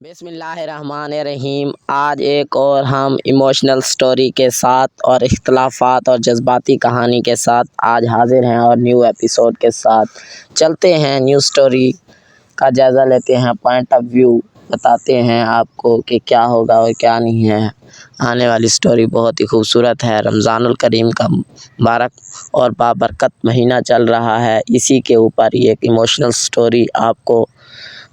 बिस्मिल्लाहिर्रहमानिर्रहीम। आज एक और हम इमोशनल स्टोरी के साथ और इख्तलाफात और जज्बाती कहानी के साथ आज हाजिर हैं और न्यू एपिसोड के साथ चलते हैं। न्यू स्टोरी का जायज़ा लेते हैं, पॉइंट ऑफ व्यू बताते हैं आपको कि क्या होगा और क्या नहीं है। आने वाली स्टोरी बहुत ही खूबसूरत है। रमज़ानुल करीम का मुबारक और बाबरकत महीना चल रहा है, इसी के ऊपर ये एक इमोशनल स्टोरी आपको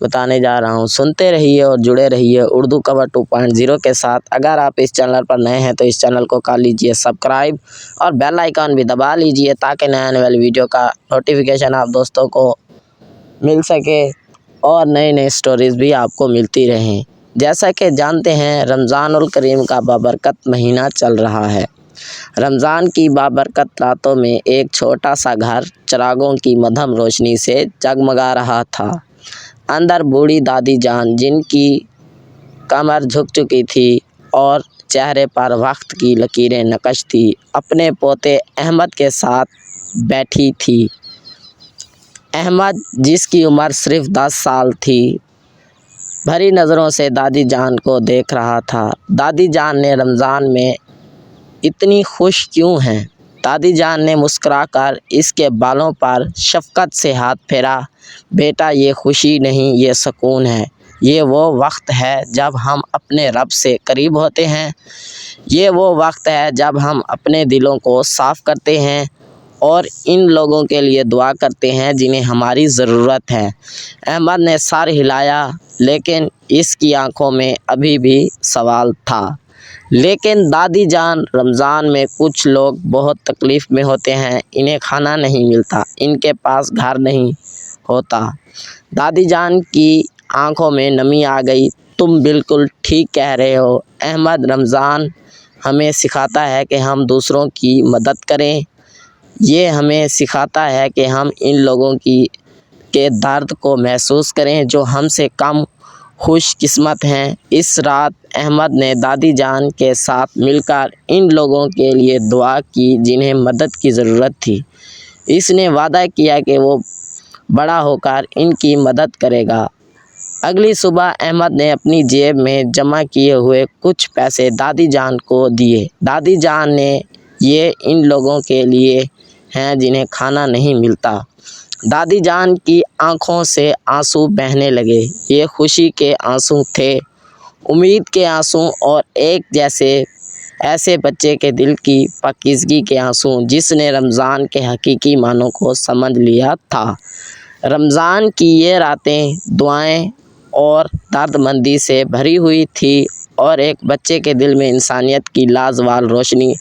बताने जा रहा हूँ। सुनते रहिए और जुड़े रहिए उर्दू कवर 2.0 के साथ। अगर आप इस चैनल पर नए हैं तो इस चैनल को कर लीजिए सब्सक्राइब और बेल आइकन भी दबा लीजिए ताकि नए आने वाली वीडियो का नोटिफिकेशन आप दोस्तों को मिल सके और नई नई स्टोरीज़ भी आपको मिलती रहें। जैसा कि जानते हैं, रमज़ानुल करीम का बाबरकत महीना चल रहा है। रमज़ान की बाबरकत रातों में एक छोटा सा घर चिरागों की मध्यम रोशनी से जगमगा रहा था। अंदर बूढ़ी दादी जान, जिनकी कमर झुक चुकी थी और चेहरे पर वक्त की लकीरें नकश थी, अपने पोते अहमद के साथ बैठी थी। अहमद, जिसकी उम्र सिर्फ 10 साल थी, भरी नज़रों से दादी जान को देख रहा था। दादी जान ने रमज़ान में इतनी खुश क्यों हैं? दादी जान ने मुस्कुराकर इसके बालों पर शफ़क़त से हाथ फेरा। बेटा, ये खुशी नहीं, ये सुकून है। ये वो वक्त है जब हम अपने रब से करीब होते हैं। ये वो वक्त है जब हम अपने दिलों को साफ़ करते हैं और इन लोगों के लिए दुआ करते हैं जिन्हें हमारी ज़रूरत है। अहमद ने सर हिलाया, लेकिन इसकी आंखों में अभी भी सवाल था। लेकिन दादी जान, रमज़ान में कुछ लोग बहुत तकलीफ़ में होते हैं। इन्हें खाना नहीं मिलता, इनके पास घर नहीं होता। दादी जान की आंखों में नमी आ गई। तुम बिल्कुल ठीक कह रहे हो अहमद। रमज़ान हमें सिखाता है कि हम दूसरों की मदद करें। ये हमें सिखाता है कि हम इन लोगों के दर्द को महसूस करें जो हमसे कम खुशकिस्मत हैं। इस रात अहमद ने दादी जान के साथ मिलकर इन लोगों के लिए दुआ की जिन्हें मदद की ज़रूरत थी। इसने वादा किया कि वो बड़ा होकर इनकी मदद करेगा। अगली सुबह अहमद ने अपनी जेब में जमा किए हुए कुछ पैसे दादी जान को दिए। दादी जान ने ये इन लोगों के लिए हैं जिन्हें खाना नहीं मिलता। दादी जान की आंखों से आंसू बहने लगे। ये खुशी के आंसू थे, उम्मीद के आंसू और एक जैसे ऐसे बच्चे के दिल की पाकीज़गी के आंसू जिसने रमज़ान के हकीकी मानों को समझ लिया था। रमज़ान की ये रातें दुआएं और दर्दमंदी से भरी हुई थी और एक बच्चे के दिल में इंसानियत की लाजवाब रोशनी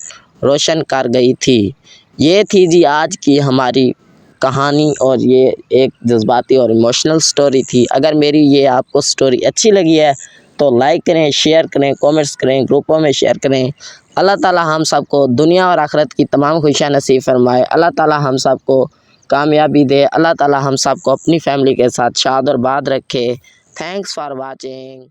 रोशन कर गई थी। ये थी जी आज की हमारी कहानी और ये एक जज्बाती और इमोशनल स्टोरी थी। अगर मेरी ये आपको स्टोरी अच्छी लगी है तो लाइक करें, शेयर करें, कमेंट्स करें, ग्रुपों में शेयर करें। अल्लाह ताला हम सबको दुनिया और आखिरत की तमाम खुशियाँ नसीब फरमाए। अल्लाह ताला हम सबको कामयाबी दे। अल्लाह ताला हम सबको अपनी फैमिली के साथ शाद और बाद रखे। Thanks for watching.